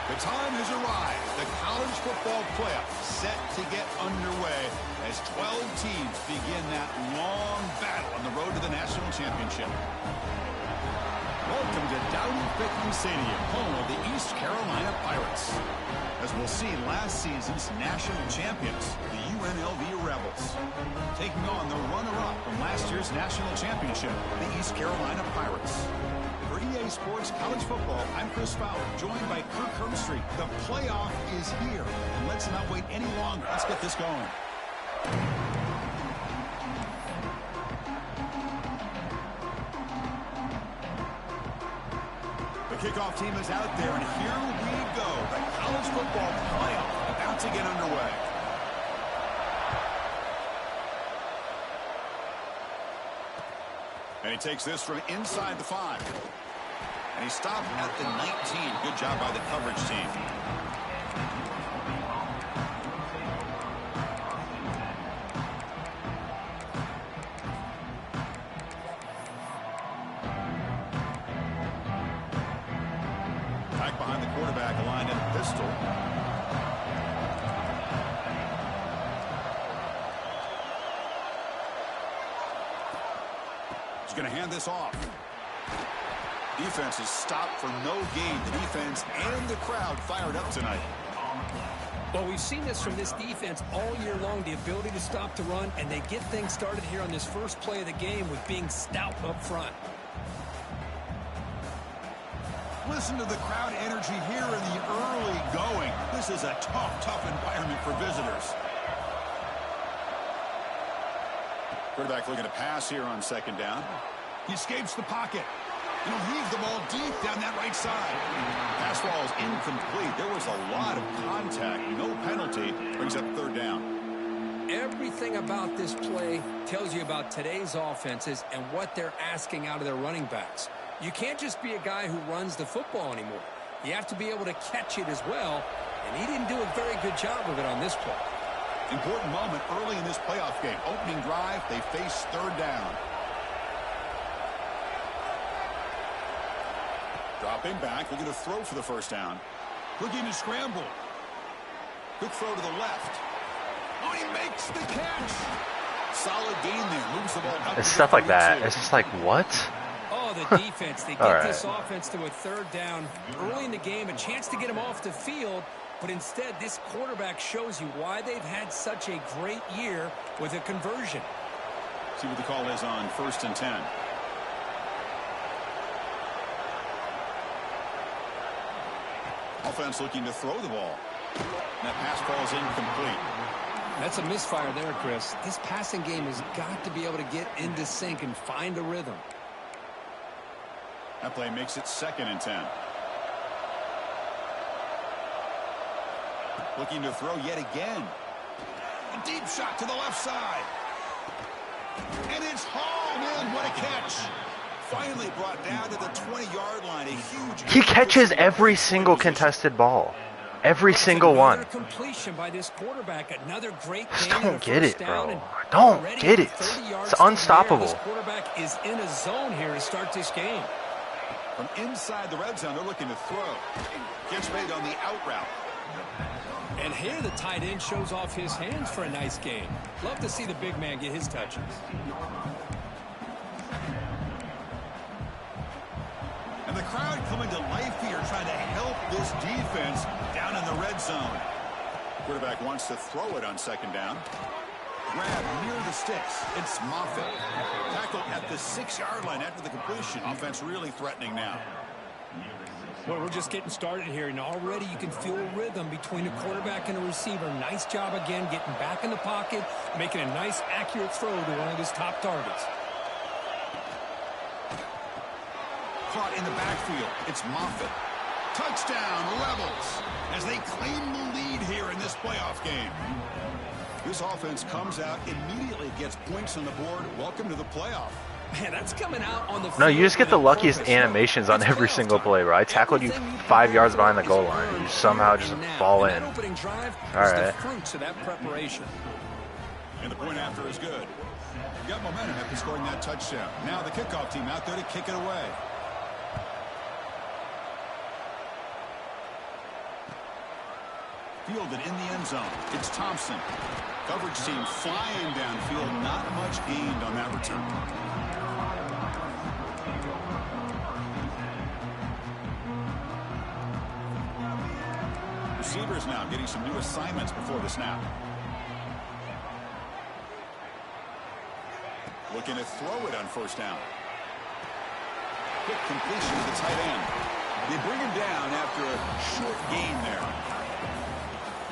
The time has arrived. The college football playoff set to get underway as 12 teams begin that long battle on the road to the national championship. Welcome to Dowdy-Ficklen Stadium, home of the East Carolina Pirates. As we'll see, last season's national champions, the UNLV Rebels, taking on the runner-up from last year's national championship, the East Carolina Pirates. For EA Sports College Football, I'm Chris Fowler, joined by Kirk Herbstreit. The playoff is here, and let's not wait any longer. Let's get this going. The kickoff team is out there, and here we go. The college football playoff about to get underway. And he takes this from inside the 5. And he stopped at the 19. Good job by the coverage team. Back behind the quarterback, aligned in pistol. He's going to hand this off. Defense is stopped for no gain. The defense and the crowd fired up tonight. Well, we've seen this from this defense all year long, the ability to stop the run, and they get things started here on this first play of the game with being stout up front. Listen to the crowd energy here in the early going. This is a tough environment for visitors. Quarterback looking to pass here on second down. He escapes the pocket. And he'll heave the ball deep down that right side. Pass ball is incomplete. There was a lot of contact. No penalty. Brings up third down. Everything about this play tells you about today's offenses and what they're asking out of their running backs. You can't just be a guy who runs the football anymore. You have to be able to catch it as well, and he didn't do a very good job of it on this play. Important moment early in this playoff game. Opening drive, they face third down. Dropping back, looking to throw for the first down. Looking to scramble. Good throw to the left. Oh, he makes the catch. Solid gain there. Moves the ball up. It's stuff like that. It's just like, what? Oh, the defense. They get this offense to a third down early in the game, a chance to get him off the field, but instead this quarterback shows you why they've had such a great year with a conversion. See what the call is on 1st and 10. Offense looking to throw the ball. That pass ball is incomplete. That's a misfire there, Chris. This passing game has got to be able to get into sync and find a rhythm. That play makes it 2nd and 10. Looking to throw yet again. A deep shot to the left side. And it's hauled in. What a catch. Finally brought down to the 20-yard line. A huge. He catches every single contested ball. Every single one. Completion by this quarterback. Another great Just game. don't get it, bro. I don't get it. It's unstoppable. This quarterback is in a zone here to start this game. From inside the red zone, they're looking to throw. Gets made on the out route. And here the tight end shows off his hands for a nice game. Love to see the big man get his touches. And the crowd coming to life here, trying to help this defense down in the red zone. Quarterback wants to throw it on second down. Grab near the sticks. It's Moffitt. Tackle at the 6-yard line after the completion. Offense really threatening now. Well, we're just getting started here, and already you can feel a rhythm between a quarterback and a receiver. Nice job again getting back in the pocket, making a nice, accurate throw to one of his top targets. Caught in the backfield. It's Moffitt. Touchdown, Rebels, as they claim the lead here in this playoff game. This offense comes out, immediately gets points on the board. Welcome to the playoff. Man, that's coming out on the No, you just get the luckiest animations on every single play, bro. I tackled you 5 yards behind the goal line. You somehow just fall in. All right. And the point after is good. You got momentum after scoring that touchdown. Now the kickoff team out there to kick it away. Fielded in the end zone. It's Thompson. Coverage team flying downfield. Not much gained on that return. Receivers now getting some new assignments before the snap. Looking to throw it on first down. Quick completion to the tight end. They bring him down after a short gain there.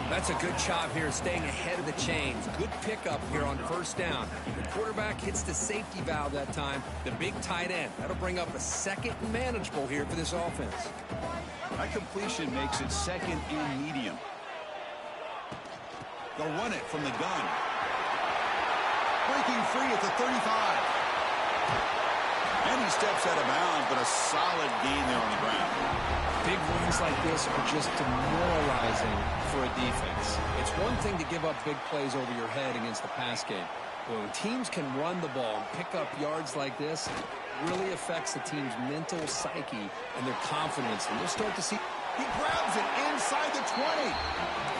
That's a good job here, staying ahead of the chains. Good pickup here on first down. The quarterback hits the safety valve that time. The big tight end. That'll bring up a second and manageable here for this offense. That completion makes it second and medium. They'll run it from the gun. Breaking free at the 35. And he steps out of bounds, but a solid gain there on the ground. Big runs like this are just demoralizing for a defense. It's one thing to give up big plays over your head against the pass game. But when teams can run the ball and pick up yards like this, it really affects the team's mental psyche and their confidence. And you'll start to see. He grabs it inside the 20.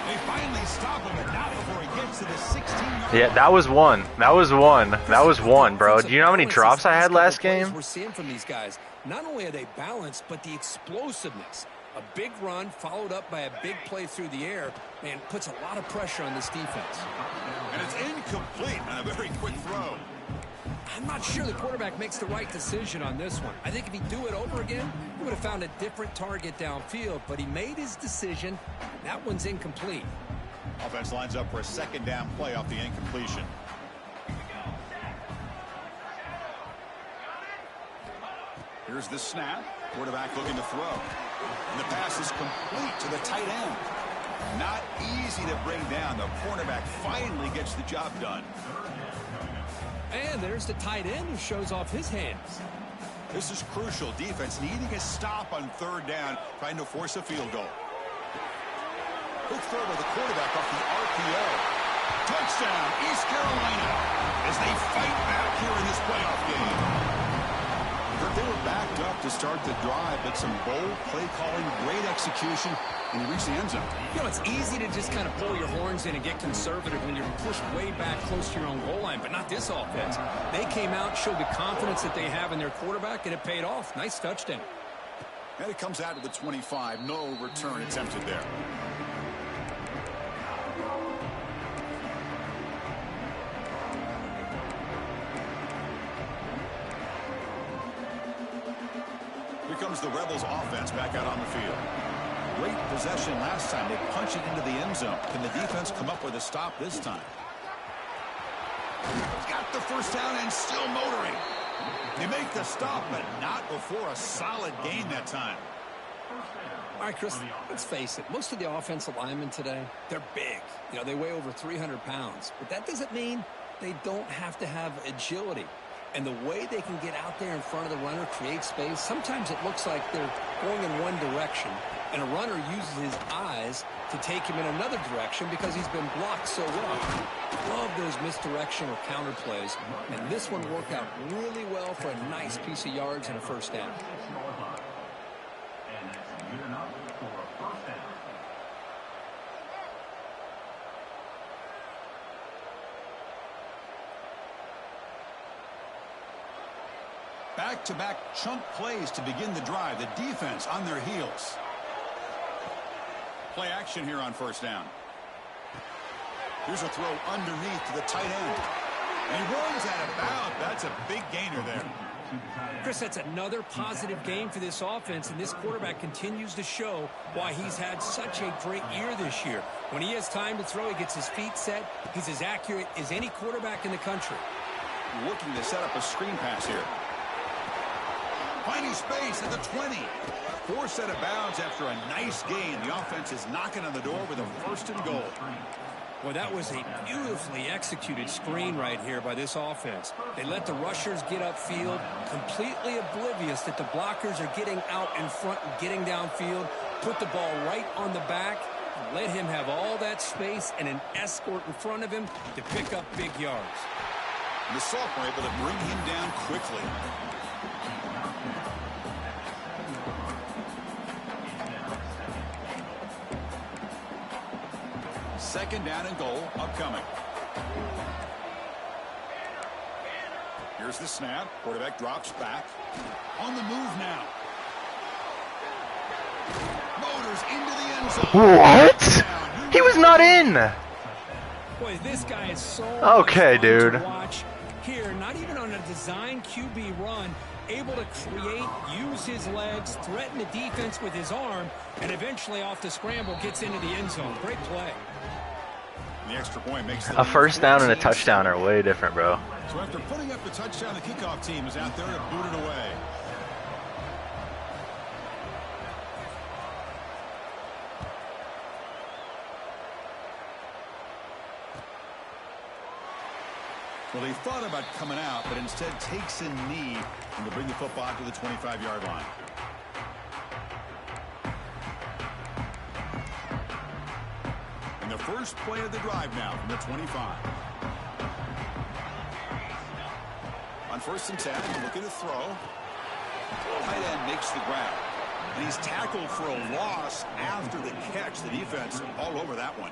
They finally stop him, but not before he gets to the 16-yard line. Yeah, that was one. That was one. That was one, bro. Do you know how many drops I had last game? We're seeing from these guys. Not only are they balanced, but the explosiveness. A big run followed up by a big play through the air, man, puts a lot of pressure on this defense. And it's incomplete on a very quick throw. I'm not sure the quarterback makes the right decision on this one. I think if he'd do it over again, he would have found a different target downfield, but he made his decision. That one's incomplete. Offense lines up for a second down play off the incompletion. Here's the snap. Quarterback looking to throw. And the pass is complete to the tight end. Not easy to bring down. The cornerback finally gets the job done. And there's the tight end who shows off his hands. This is crucial. Defense needing a stop on third down, trying to force a field goal. Quick throw by the quarterback off the RPO. Touchdown, East Carolina, as they fight back here in this playoff game. They were backed up to start the drive, but some bold play calling, great execution, and he reached the end zone. You know, it's easy to just kind of pull your horns in and get conservative when you're pushed way back close to your own goal line, but not this offense. They came out, showed the confidence that they have in their quarterback, and it paid off. Nice touchdown. And it comes out to the 25. No return attempted there. Here comes the Rebels offense back out on the field. Great possession last time. They punch it into the end zone. Can the defense come up with a stop this time? Got the first down and still motoring. They make the stop, but not before a solid gain that time. All right, Chris, let's face it. Most of the offensive linemen today, they're big. You know, they weigh over 300 pounds. But that doesn't mean they don't have to have agility. And the way they can get out there in front of the runner, create space, sometimes it looks like they're going in one direction, and a runner uses his eyes to take him in another direction because he's been blocked so well. Love those misdirection or counter plays, and this one worked out really well for a nice piece of yards and a first down. Back-to-back chunk plays to begin the drive. The defense on their heels. Play action here on first down. Here's a throw underneath to the tight end. And he runs out of bounds. That's a big gainer there. Chris, that's another positive game for this offense, and this quarterback continues to show why he's had such a great year this year. When he has time to throw, he gets his feet set. He's as accurate as any quarterback in the country. Looking to set up a screen pass here. Finding space at the 20. Forced out of bounds after a nice gain. The offense is knocking on the door with a first and goal. Well, that was a beautifully executed screen right here by this offense. They let the rushers get upfield, completely oblivious that the blockers are getting out in front and getting downfield, put the ball right on the back, and let him have all that space and an escort in front of him to pick up big yards. And the Salt were able to bring him down quickly. Second down and goal upcoming. Here's the snap. Quarterback drops back. On the move now. Motors into the end zone. What? He was not in. Boy, this guy is so okay, dude. To watch here, not even on a design QB run, able to create, use his legs, threaten the defense with his arm, and eventually off the scramble gets into the end zone. Great play. The extra point makes a first down and a touchdown are way different, bro. So after putting up the touchdown, the kickoff team is out there to boot it away. Well, he thought about coming out, but instead takes a knee and will bring the football to the 25-yard line. And the first play of the drive now from the 25. On 1st and 10, looking to throw. Tight end makes the grab. And he's tackled for a loss after the catch. The defense all over that one.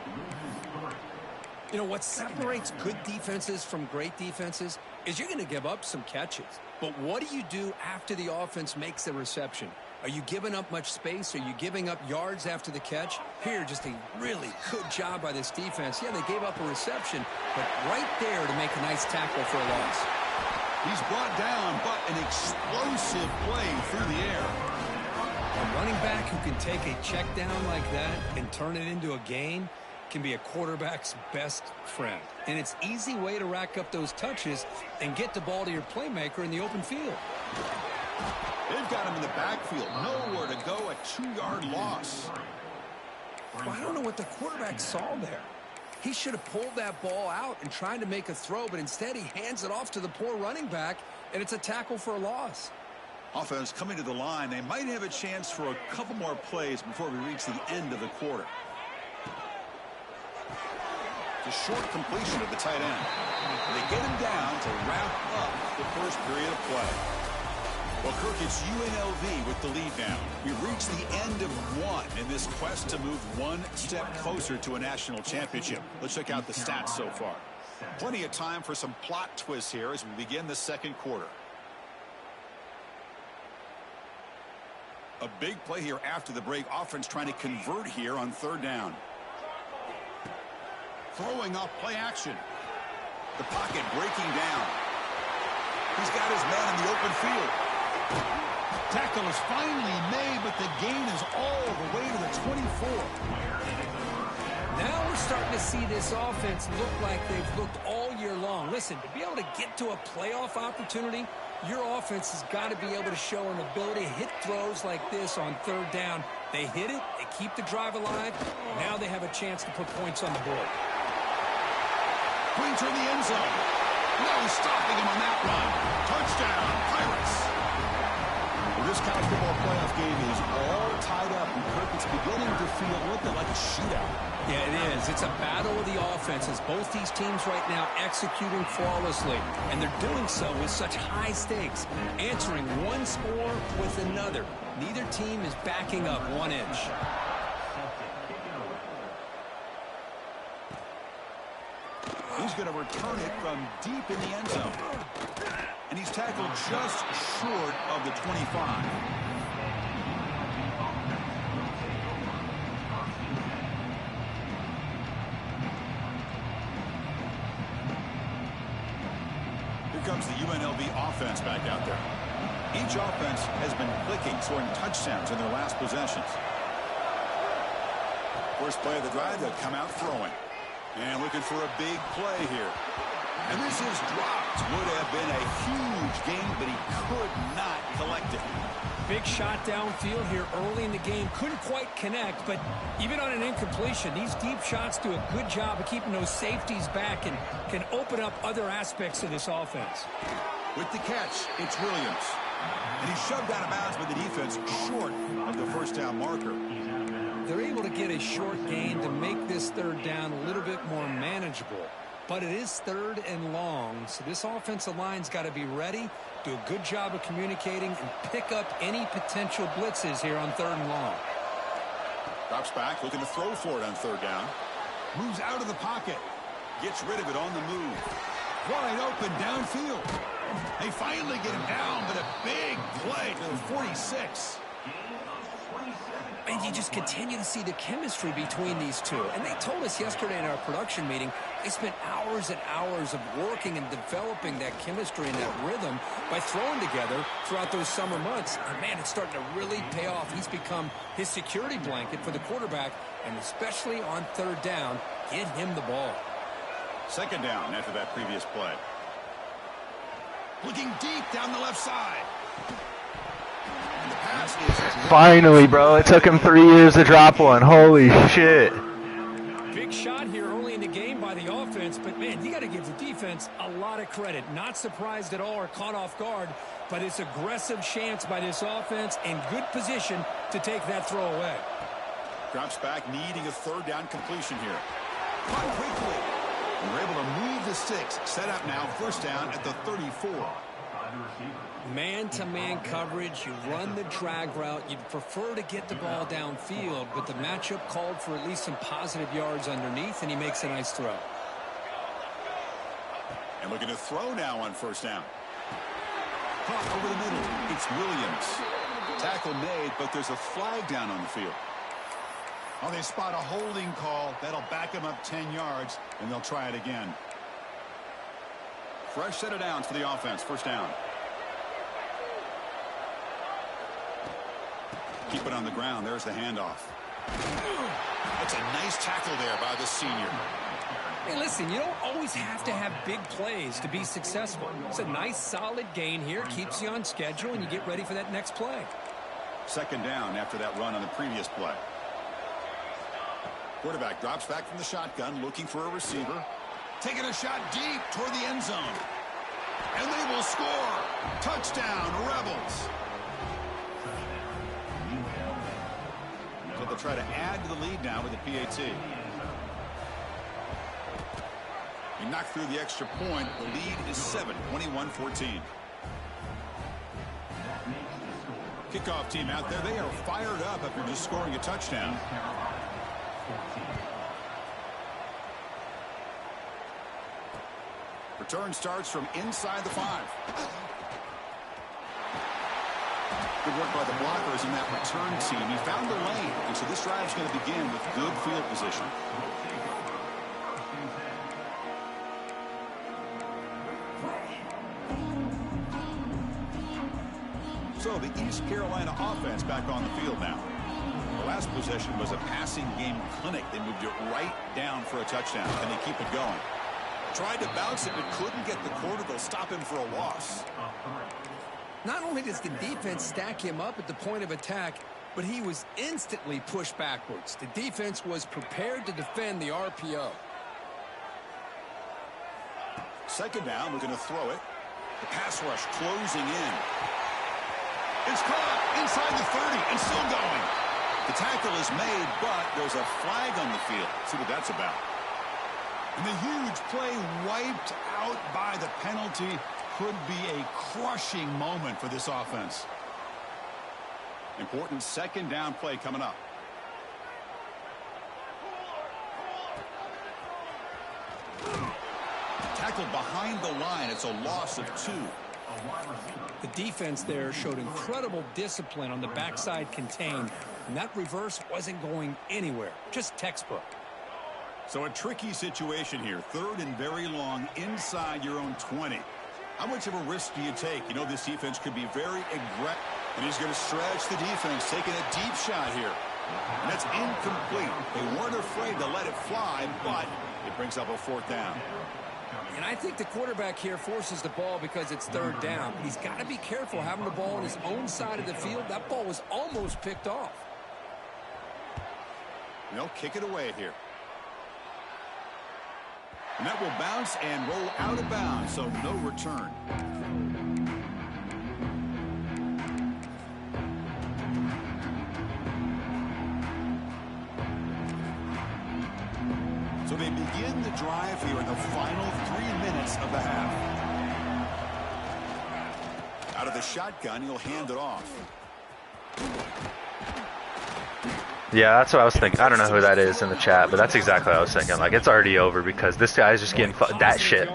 You know, what separates good defenses from great defenses is you're going to give up some catches. But what do you do after the offense makes the reception? Are you giving up much space? Are you giving up yards after the catch? Here, just a really good job by this defense. Yeah, they gave up a reception, but right there to make a nice tackle for a loss. He's brought down, but an explosive play through the air. A running back who can take a check down like that and turn it into a gain can be a quarterback's best friend. And it's an easy way to rack up those touches and get the ball to your playmaker in the open field. They've got him in the backfield. Nowhere to go, a 2-yard loss. Well, I don't know what the quarterback saw there. He should have pulled that ball out and tried to make a throw, but instead he hands it off to the poor running back, and it's a tackle for a loss. Offense coming to the line. They might have a chance for a couple more plays before we reach the end of the quarter. The short completion of the tight end. They get him down to wrap up the first period of play. Well, Kirk, it's UNLV with the lead now. We've reached the end of one in this quest to move one step closer to a national championship. Let's check out the stats so far. Plenty of time for some plot twists here as we begin the second quarter. A big play here after the break. Offense trying to convert here on 3rd down. Throwing off play action. The pocket breaking down. He's got his man in the open field. Tackle is finally made, but the gain is all the way to the 24. Now we're starting to see this offense look like they've looked all year long. Listen, to be able to get to a playoff opportunity, your offense has got to be able to show an ability to hit throws like this on 3rd down. They hit it, they keep the drive alive. Now they have a chance to put points on the board. Pointer in the end zone. No stopping him on that run. Touchdown, Pirates. Well, this college football playoff game is all tied up, and Kirk, it's beginning to feel a little bit like a shootout. Yeah, it is. It's a battle of the offenses. Both these teams right now executing flawlessly, and they're doing so with such high stakes, answering one score with another. Neither team is backing up 1 inch. He's going to return it from deep in the end zone. And he's tackled just short of the 25. Here comes the UNLV offense back out there. Each offense has been clicking, scoring touchdowns in their last possessions. First play of the drive, they'll come out throwing. And looking for a big play here. And this is dropped. Would have been a huge gain, but he could not collect it. Big shot downfield here early in the game. Couldn't quite connect, but even on an incompletion, these deep shots do a good job of keeping those safeties back and can open up other aspects of this offense. With the catch, it's Williams. And he's shoved out of bounds by the defense short of the first down marker. They're able to get a short gain to make this 3rd down a little bit more manageable. But it is 3rd and long, so this offensive line's got to be ready, do a good job of communicating, and pick up any potential blitzes here on 3rd and long. Drops back, looking to throw for it on 3rd down. Moves out of the pocket. Gets rid of it on the move. Wide open downfield. They finally get him down, but a big play to the 46. And you just continue to see the chemistry between these two. And they told us yesterday in our production meeting, they spent hours and hours of working and developing that chemistry and that rhythm by throwing together throughout those summer months. And, man, it's starting to really pay off. He's become his security blanket for the quarterback, and especially on third down, get him the ball. Second down after that previous play. Looking deep down the left side. And the pass is... Finally, bro. It took him 3 years to drop one. Holy shit. Big shot here early in the game by the offense, but, man, you got to give the defense a lot of credit. Not surprised at all or caught off guard, but it's aggressive chance by this offense and good position to take that throw away. Drops back, needing a third down completion here. Run quickly. And we're able to move the sticks. Set up now, first down at the 34. Man-to-man coverage, you run the drag route. You'd prefer to get the ball downfield, but the matchup called for at least some positive yards underneath, and he makes a nice throw. And looking to throw now on first down. Caught over the middle. It's Williams. Tackle made, but there's a flag down on the field. Oh, they spot a holding call. That'll back him up 10 yards, and they'll try it again. Fresh set of downs for the offense. First down. Keep it on the ground. There's the handoff. That's a nice tackle there by the senior. Hey, listen, you don't always have to have big plays to be successful. It's a nice, solid gain here. Keeps you on schedule, and you get ready for that next play. Second down after that run on the previous play. Quarterback drops back from the shotgun, looking for a receiver. Taking a shot deep toward the end zone. And they will score. Touchdown, Rebels. So they'll try to add to the lead now with the PAT. He knocked through the extra point. The lead is 7, 21-14. Kickoff team out there. They are fired up after just scoring a touchdown. Return starts from inside the 5. Good work by the blockers in that return team. He found the lane, and so this drive is going to begin with good field position. So the East Carolina offense back on the field now. The last possession was a passing game clinic. They moved it right down for a touchdown. Can they keep it going? Tried to bounce it, but couldn't get the quarter. They'll stop him for a loss. Not only does the defense stack him up at the point of attack, but he was instantly pushed backwards. The defense was prepared to defend the RPO. Second down, looking to throw it. The pass rush closing in. It's caught inside the 30 and still going. The tackle is made, but there's a flag on the field. Let's see what that's about. And the huge play wiped out by the penalty could be a crushing moment for this offense. Important second down play coming up. Tackled behind the line. It's a loss of 2. The defense there showed incredible discipline on the backside contained, and that reverse wasn't going anywhere. Just textbook. So a tricky situation here. Third and very long inside your own 20. How much of a risk do you take? You know this defense could be very aggressive. And he's going to stretch the defense, taking a deep shot here. And that's incomplete. They weren't afraid to let it fly, but it brings up a fourth down. And I think the quarterback here forces the ball because it's third down. But he's got to be careful having the ball on his own side of the field. That ball was almost picked off. And they'll kick it away here. And that will bounce and roll out of bounds, so no return. So they begin the drive here in the final 3 minutes of the half. Out of the shotgun, he'll hand it off. Yeah, that's what I was thinking. I don't know who that is in the chat, but that's exactly what I was thinking. Like, it's already over because this guy's just getting that shit,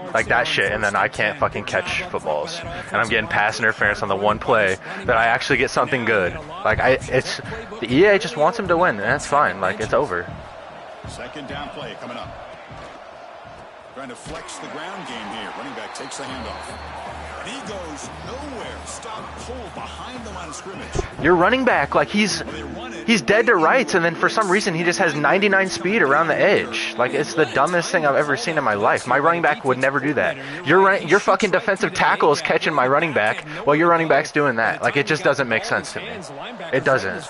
and then I can't fucking catch footballs, and I'm getting pass interference on the one play that I actually get something good. Like, the EA just wants him to win, and that's fine. Like, it's over. Second down play coming up. Trying to flex the ground game here. Running back takes the handoff. And he goes nowhere. Stop pull behind the line of scrimmage. Your running back, like, he's dead to rights, and then for some reason he just has 99 speed around the edge. Like, it's the dumbest thing I've ever seen in my life. My running back would never do that. Your fucking defensive tackle is catching my running back while your running back's doing that. Like, it just doesn't make sense to me. It doesn't.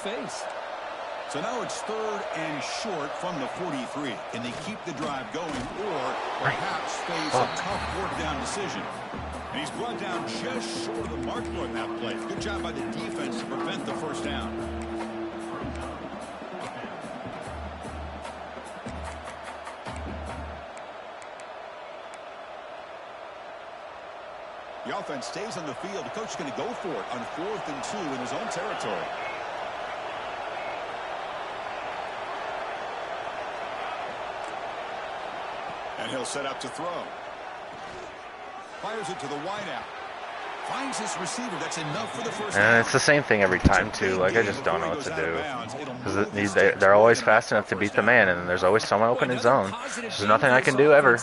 So now it's 3rd and short from the 43. Can they keep the drive going or perhaps face a tough fourth down decision? And he's brought down just short of the marker on that play. Good job by the defense to prevent the first down. The offense stays on the field. The coach is going to go for it on 4th and 2 in his own territory. And he'll set up to throw. Fires it to the wideout. Finds his receiver. That's enough for the first down. And it's the same thing every time, too. Like, I just don't know what to do. Because they're always fast enough to beat the man, and then there's always someone open in zone. There's nothing I can do ever.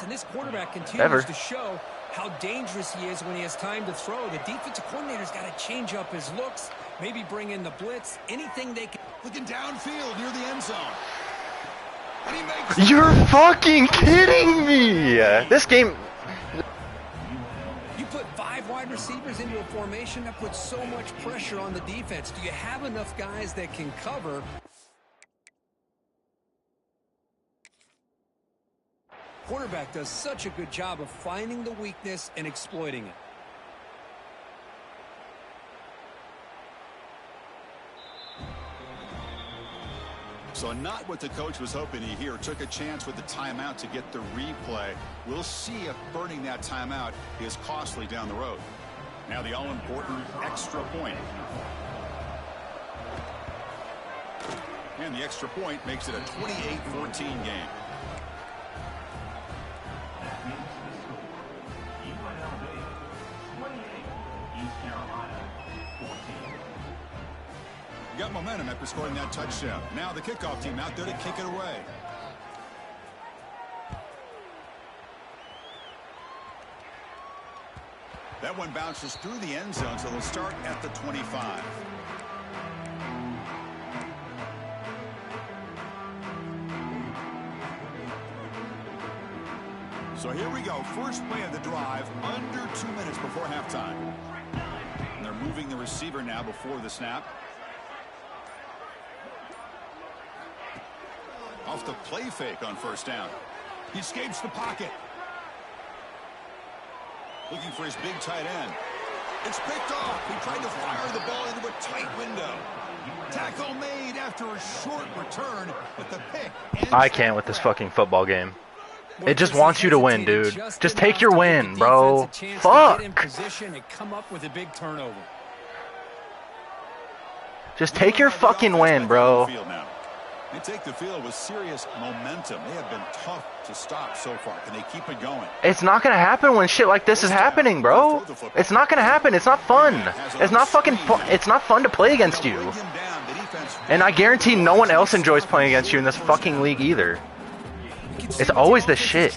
Ever. To show how dangerous he is when he has time to throw. The defensive coordinator's got to change up his looks, maybe bring in the blitz, anything they can. Looking downfield near the end zone. You're fucking kidding me! This game... You put 5 wide receivers into a formation that puts so much pressure on the defense. Do you have enough guys that can cover? Quarterback does such a good job of finding the weakness and exploiting it. So not what the coach was hoping to hear. Took a chance with the timeout to get the replay. We'll see if burning that timeout is costly down the road. Now the all-important extra point. And the extra point makes it a 28-14 game. Got momentum after scoring that touchdown. Now the kickoff team out there to kick it away. That one bounces through the end zone, so they'll start at the 25. So here we go. First play of the drive, under 2 minutes before halftime. And they're moving the receiver now before the snap. Off the play fake on first down. He escapes the pocket. Looking for his big tight end. It's picked off. He tried to fire the ball into a tight window. Tackle made after a short return, but the pick. I can't with this fucking football game. It just wants you to win, dude. Just take your win, bro. Fuck. Just take your fucking win, bro. They take the field with serious momentum. They have been tough to stop so far. Can they keep it going? It's not going to happen when shit like this is happening, bro. It's not going to happen. It's not fun. It's not fucking fun. It's not fun to play against you. And I guarantee no one else enjoys playing against you in this fucking league either. It's always this shit.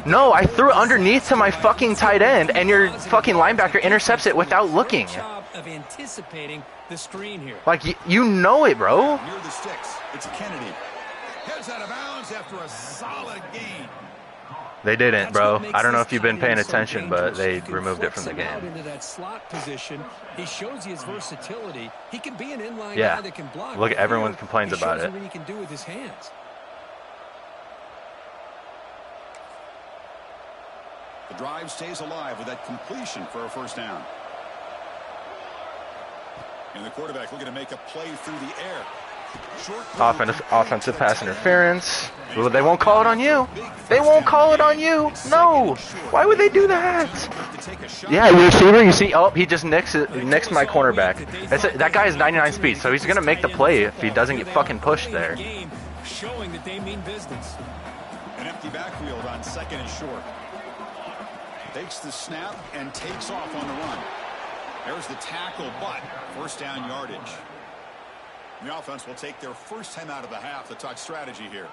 No, I threw it underneath to my fucking tight end, and your fucking linebacker intercepts it without looking. Of anticipating the screen here. Like, you know it, bro. Near the sticks. It's Kennedy. Heads out of bounds after a solid gain. They didn't, bro. I don't know if you've been paying attention, but they removed it from the game. Into that slot position, he shows you his versatility. He can be an inline guy that can block. Look, everyone complains about it. What he can do with his hands. The drive stays alive with that completion for a first down. And the quarterback looking to make a play through the air. Offensive pass interference. They won't call it on you. They won't call it on you. No. Why would they do that? take a shot. Yeah, your receiver, you see, oh, he just nicks my cornerback. That guy has 99 speed, so he's going to make the play if he doesn't get fucking pushed there. Showing that they mean business. An empty backfield on 2nd and short. Takes the snap and takes off on the run. There's the tackle, but first down yardage. The offense will take their first time out of the half. The talk strategy here.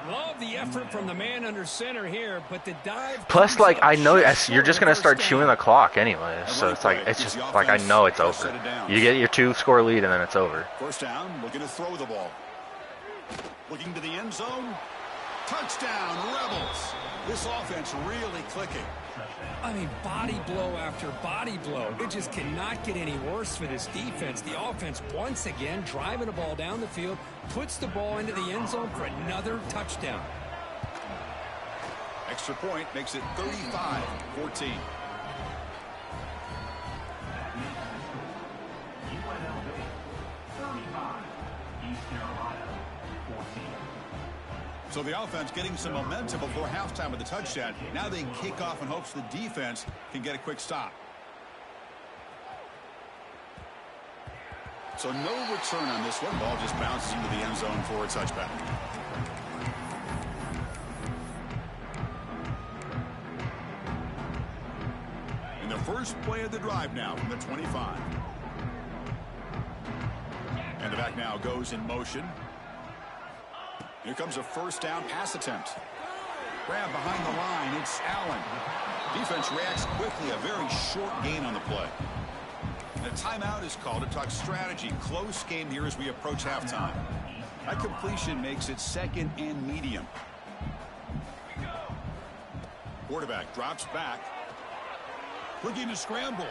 Love the effort from the man under center here, but the dive. Plus, like, I know you're just gonna start chewing the clock anyway, so it's like I know it's over. You get your 2-score lead and then it's over. First down, looking to throw the ball. Looking to the end zone. Touchdown, Rebels. This offense really clicking. I mean, body blow after body blow. It just cannot get any worse for this defense. The offense, once again, driving the ball down the field, puts the ball into the end zone for another touchdown. Extra point makes it 35-14. So the offense getting some momentum before halftime with the touchdown. Now they can kick off in hopes the defense can get a quick stop. So no return on this one. Ball just bounces into the end zone for a touchback. In the first play of the drive now from the 25. And the back now goes in motion. Here comes a first down pass attempt. Grab behind the line. It's Allen. Defense reacts quickly. A very short gain on the play. And a timeout is called to talk strategy. Close game here as we approach halftime. That completion makes it 2nd and medium. Quarterback drops back. Looking to scramble.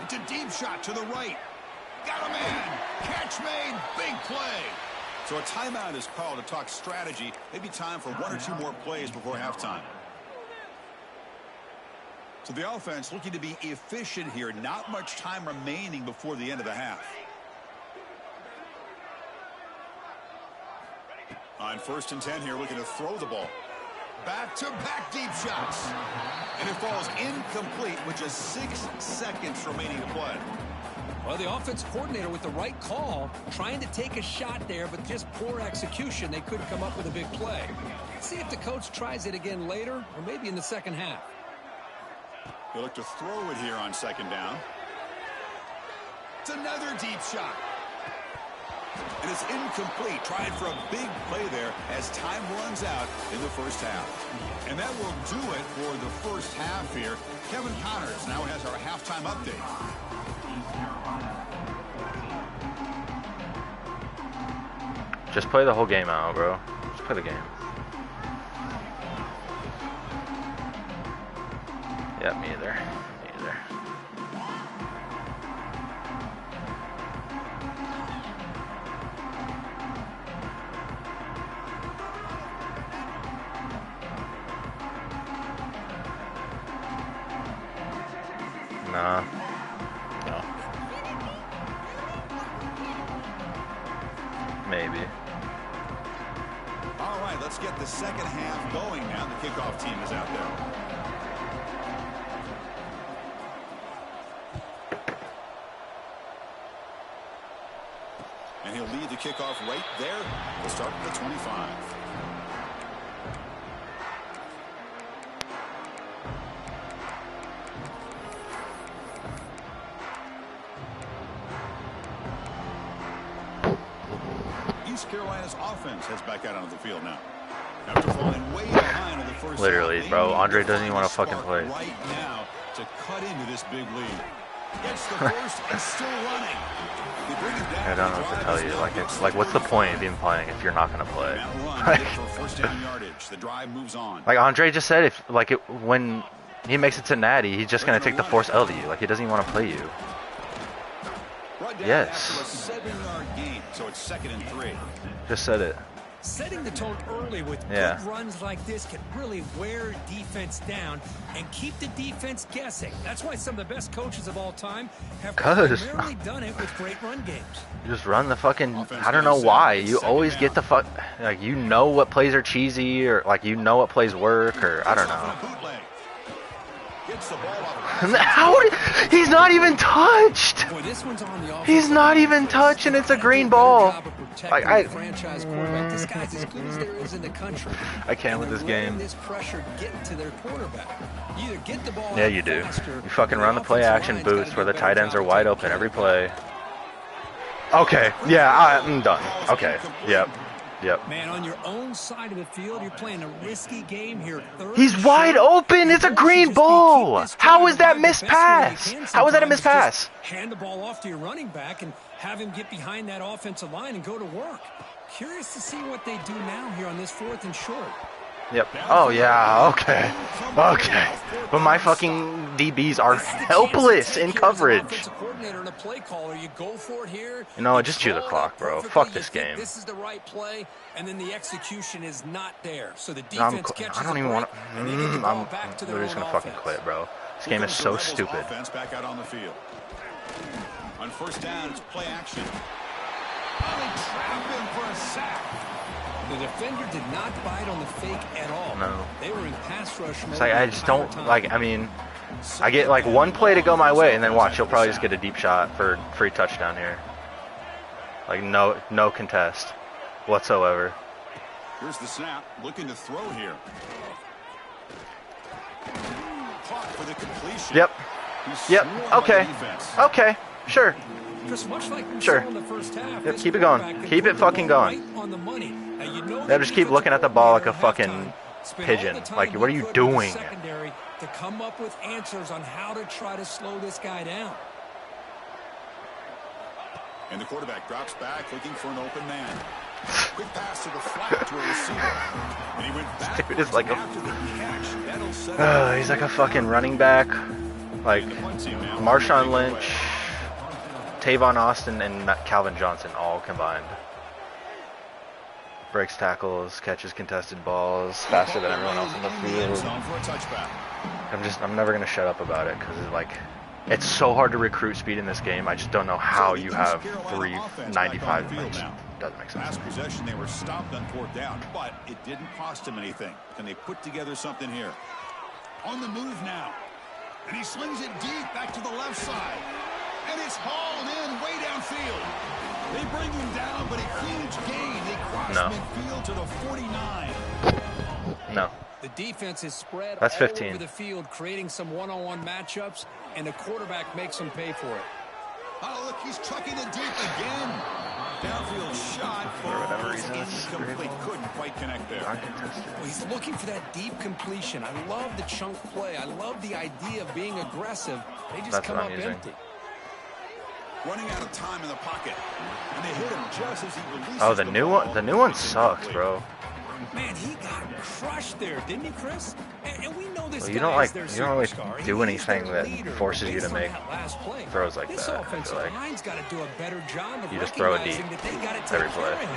It's a deep shot to the right. Got a man. Catch made. Big play. So a timeout is called to talk strategy. Maybe time for 1 or 2 more plays before halftime. So the offense looking to be efficient here. Not much time remaining before the end of the half. On 1st and 10 here, looking to throw the ball. Back-to-back deep shots. And it falls incomplete with just 6 seconds remaining to play. Well, the offense coordinator with the right call, trying to take a shot there, but just poor execution. They couldn't come up with a big play. Let's see if the coach tries it again later, or maybe in the second half. He'll look to throw it here on 2nd down. It's another deep shot. And it's incomplete. Tried for a big play there as time runs out in the first half. And that will do it for the first half here. Kevin Connors now has our halftime update. Just play the whole game out, bro. Just play the game. Yeah, me either. Me either. Nah. No. Maybe. All right, let's get the second half going now. The kickoff team is out there. And he'll lead the kickoff right there. We'll start with the 25. East Carolina's offense heads back out onto the field now. After falling way behind in the first Literally, half, bro. Andre doesn't even want to fucking play. Right now to cut into this big lead. Gets the first and still running. I don't know what to tell you. Like, it's like, what's the point of even playing if you're not gonna play? Like Andre just said, if like when he makes it to Natty, he's just gonna take the force L to you. Like he doesn't even want to play you. Yes. So it's 2nd and 3. Just said it. Setting the tone early with good runs like this can really wear defense down and keep the defense guessing. That's why some of the best coaches of all time have primarily done it with great run games. You just run the fucking, I don't know why. You always get the fuck, like you know what plays are cheesy or like you know what plays work or I don't know. Gets the ball up. He's not even touched. Boy, this one's on the He's not even touched, and it's a green ball. Franchise quarterback. This guy's as good as there is in the country. I can't with this game. This pressure getting to their quarterback. You either get the ball Yeah, you do. You fucking run the play action boost where the tight ends are wide open every play. Okay. Yeah, I'm done. Okay. Yep. Man, on your own side of the field, you're playing a risky game here. He's wide open. It's a green ball. How is that missed pass? How is that a missed pass? Hand the ball off to your running back and have him get behind that offensive line and go to work. Curious to see what they do now here on this 4th and short. Yep. Oh, yeah. Okay. But my fucking DBs are helpless in coverage. You know what? Just chew the clock, bro. Fuck this game. This is the right play, and then the execution is not there. So the I defense catches don't even want to. I'm literally literally just gonna fucking quit, bro. This game is so stupid. Back out on the field. On first down, it's play action. Trap him for a sack. The defender did not bite on the fake at all. No. They were in pass rush mode. It's like, I just don't, like, I mean, I get, like, one play to go my way, and then watch, he'll probably just get a deep shot for free touchdown here. Like, no contest whatsoever. Here's the snap, looking to throw here. Caught for the completion. Yep. Okay. Sure. Just much like Sure. in the first half, Yep, keep it going. Keep it fucking going. Right on the money. Now, you know Yeah, just keep looking at the ball like a fucking pigeon. Like, what are you doing? Secondary to come up with answers on how to try to slow this guy down. And the quarterback drops back, looking for an open man. Quick pass to the flat to a receiver. And he went back. Dude is like after the catch. That'll set he's like a fucking running back. Like, Marshawn Lynch, Tavon Austin, and Calvin Johnson all combined. Breaks tackles, catches contested balls, faster than everyone else in the field. I'm never gonna shut up about it because it's so hard to recruit speed in this game. I just don't know how you have 395 minutes. Doesn't make sense. Last possession, they were stopped on 4th down, but it didn't cost them anything. Can they put together something here? On the move now, and he slings it deep back to the left side. And it's hauled in way downfield. They bring him down, but a huge gain. They cross midfield to the 49. No. The defense is spread That's all 15. over the field, creating some one-on-one matchups, and the quarterback makes them pay for it. Oh, look, he's trucking it deep again. Downfield shot. For whatever reason, incomplete. Couldn't quite connect there. Well, he's looking for that deep completion. I love the chunk play. I love the idea of being aggressive. They just come up empty. Running out of time in the pocket, and they hit him just as he releases. Oh, the new one sucks, bro. Man, he got crushed there, didn't he, Chris? And we know this. Well, you don't really do anything that forces you to make throws like that. I feel like line's got to do a better job of you just throw it deep every play.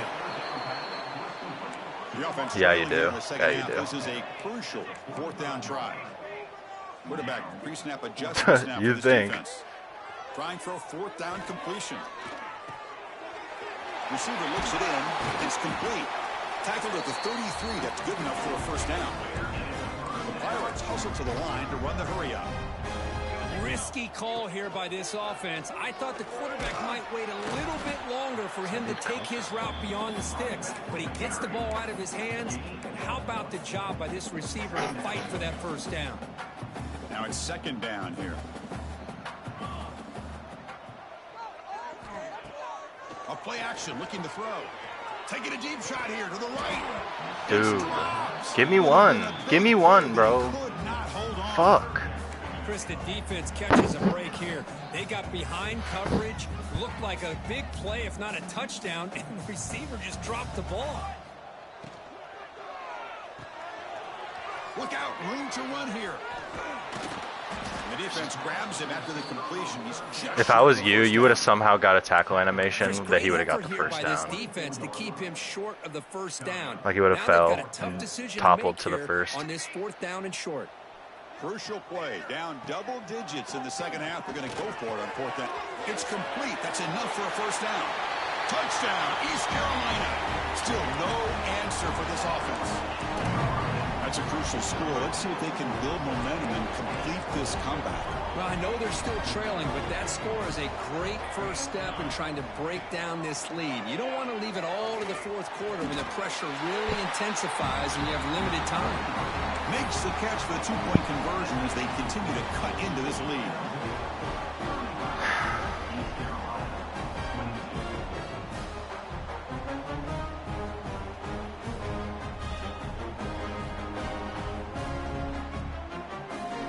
Yeah, you do. Yeah, you do. This is a crucial 4th down try. Quarterback pre-snap adjustment snap You for this think? defense. Trying for a 4th down completion. Receiver looks it in. It's complete. Tackled at the 33. That's good enough for a first down. The Pirates hustle to the line to run the hurry up. Risky call here by this offense. I thought the quarterback might wait a little bit longer for him to take his route beyond the sticks, but he gets the ball out of his hands. And how about the job by this receiver to fight for that first down? Now it's 2nd down here. A play action, looking to throw. Taking a deep shot here to the right. Dude, give me one. Give me one, bro. Fuck. Chris, the defense catches a break here. They got behind coverage, looked like a big play, if not a touchdown, and the receiver just dropped the ball. Look out, room to run here. The defense grabs him after the completion. If I was you would have somehow got a tackle animation that he would have got the first down. Defense to keep him short of the first down. Like he would have fell and toppled to the first. On this 4th down and short. Crucial play, down double digits in the second half. They're going to go for it on 4th down. It's complete. That's enough for a first down. Touchdown, East Carolina. Still no answer for this offense. That's a crucial score. Let's see if they can build momentum and complete this this comeback? Well, I know they're still trailing, but that score is a great first step in trying to break down this lead. You don't want to leave it all to the fourth quarter when the pressure really intensifies and you have limited time. Makes the catch for the two-point conversion as they continue to cut into this lead.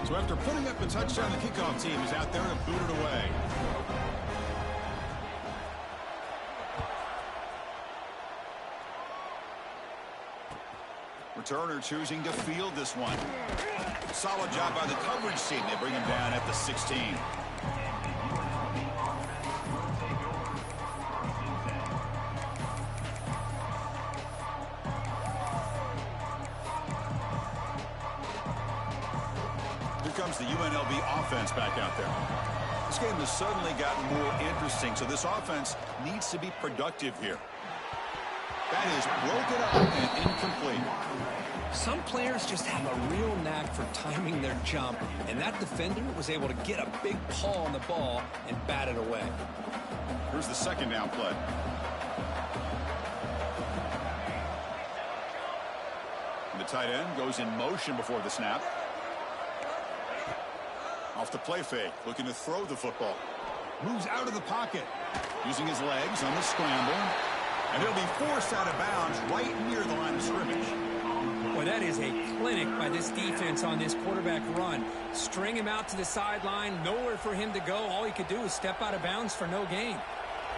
So after putting up a touchdown, the kickoff team is out there to boot it away. Returner choosing to field this one. Solid job by the coverage team. They bring him down at the 16. Comes the UNLV offense back out there. This game has suddenly gotten more interesting, so this offense needs to be productive here. That is broken up and incomplete. Some players just have a real knack for timing their jump, and that defender was able to get a big paw on the ball and bat it away. Here's the second down play. The tight end goes in motion before the snap. Off the play fake, looking to throw the football. Moves out of the pocket, using his legs on the scramble. And he'll be forced out of bounds right near the line of scrimmage. Boy, that is a clinic by this defense on this quarterback run. String him out to the sideline, nowhere for him to go. All he could do is step out of bounds for no gain.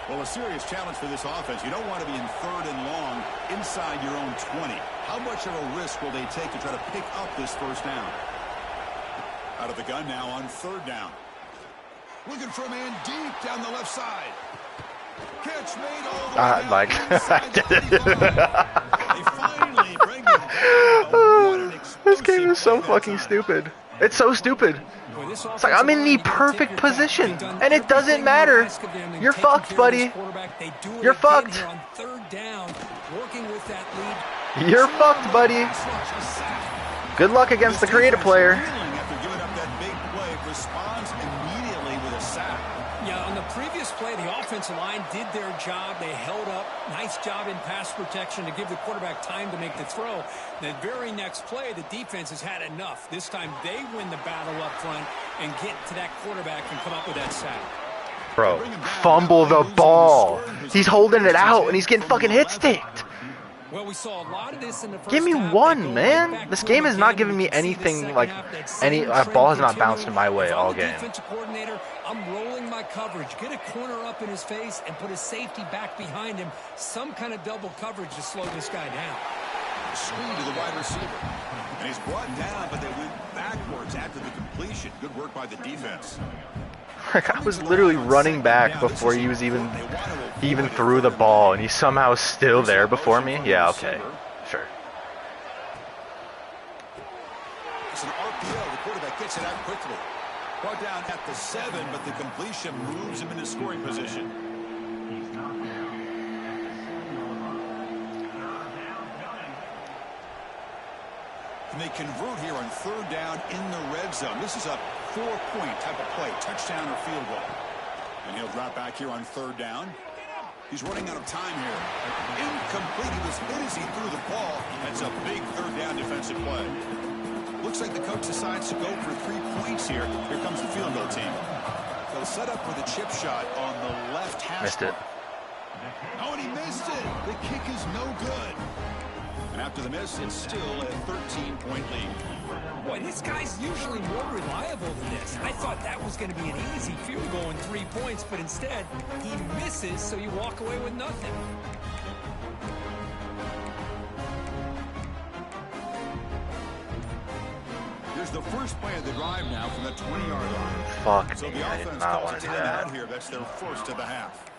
Well, a serious challenge for this offense. You don't want to be in 3rd and long inside your own 20. How much of a risk will they take to try to pick up this first down? Out of the gun now on 3rd down. Looking for a man deep down the left side. Catch made all the way Like, inside the 35. They finally bring him down. What an this game is so explosive play fucking that time. stupid. It's so stupid. It's like I'm in the perfect position, and it doesn't matter. You're fucked, buddy. You're fucked. On 3rd down, working with that lead. You're fucked, buddy. Good luck against the creative player. After giving up that big play, responds immediately with a sack. Yeah, on the previous play, the offensive line did their job. They held up. Nice job in pass protection to give the quarterback time to make the throw. The very next play, the defense has had enough. This time they win the battle up front and get to that quarterback and come up with that sack. Bro, fumble the ball. He's holding it out, and he's getting fucking hit sticked. Well, we saw a lot of this in the first Give me half. one, man. This game is not giving me anything like any ball has not bounced in my way all game. Defensive coordinator, I'm rolling my coverage. Get a corner up in his face and put a safety back behind him. Some kind of double coverage to slow this guy down. Screen to the wide receiver. And he's brought down, but they went backwards after the completion. Good work by the defense. Like, I was literally running back before he even threw the ball, and he's somehow still there before me. Yeah, okay, sure. It's an RPO. The quarterback gets it out quickly. Brought down at the 7, but the completion moves him into scoring position. And they convert here on 3rd down in the red zone. This is a 4-point type of play, touchdown or field goal. And he'll drop back here on 3rd down. He's running out of time here. Incomplete. He was hit as he threw the ball. That's a big 3rd down defensive play. Looks like the coach decides to go for 3 points here. Here comes the field goal team. They'll set up with a chip shot on the left hash. Missed it. Oh, and he missed it. The kick is no good. And after the miss, it's still a 13-point lead. Boy, this guy's usually more reliable than this. I thought that was going to be an easy field goal in 3 points, but instead, he misses, so you walk away with nothing. Here's the first play of the drive now from the 20-yard line. Fuck So me, the I did offense not calls want a to do timeout that. here. That's their first of the half.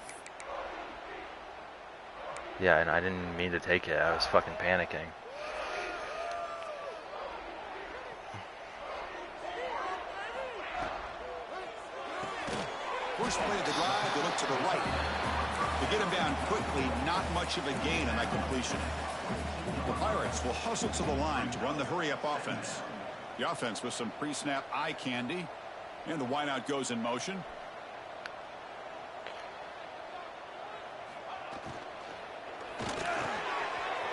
Yeah, and I didn't mean to take it. I was fucking panicking. First play of the drive, they look to the right. To get him down quickly, not much of a gain on that completion. The Pirates will hustle to the line to run the hurry-up offense. The offense with some pre-snap eye candy. And the wideout goes in motion.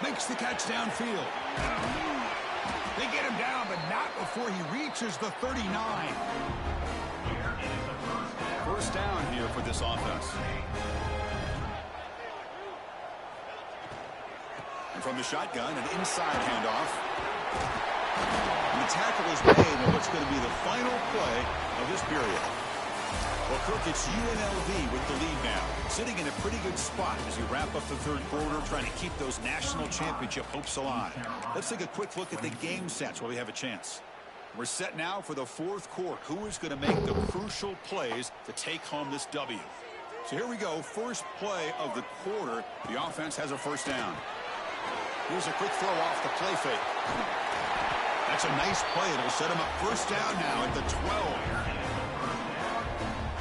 Makes the catch downfield. They get him down, but not before he reaches the 39. First down here for this offense. And from the shotgun, an inside handoff. And the tackle is made on what's going to be the final play of this period. Well, Kirk, it's UNLV with the lead now, sitting in a pretty good spot as we wrap up the third quarter, trying to keep those national championship hopes alive. Let's take a quick look at the game sets while we have a chance. We're set now for the fourth quarter. Who is going to make the crucial plays to take home this W? So here we go. First play of the quarter. The offense has a first down. Here's a quick throw off the play fake. That's a nice play. It'll set him up first down now at the 12.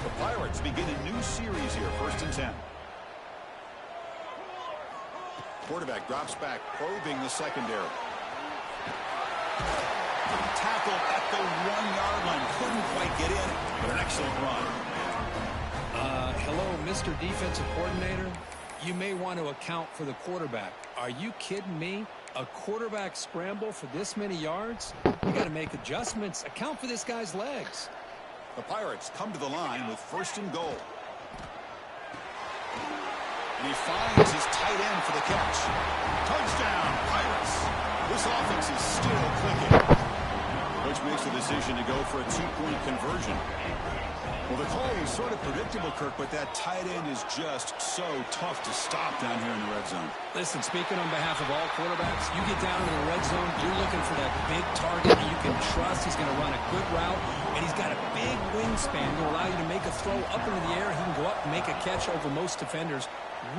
The Pirates begin a new series here, 1st and 10. Quarterback drops back, probing the secondary. Tackle at the 1-yard line. Couldn't quite get in, but an excellent run. Hello, Mr. Defensive Coordinator. You may want to account for the quarterback. Are you kidding me? A quarterback scramble for this many yards? You got to make adjustments. Account for this guy's legs. The Pirates come to the line with 1st and goal. And he finds his tight end for the catch. Touchdown, Pirates. This offense is still clicking. Coach makes the decision to go for a 2-point conversion. Well, the call is sort of predictable, Kirk, but that tight end is just so tough to stop down here in the red zone. Listen, speaking on behalf of all quarterbacks, you get down in the red zone, you're looking for that big target that you can trust. He's going to run a good route, and he's got a big wingspan to allow you to make a throw up into the air. He can go up and make a catch over most defenders.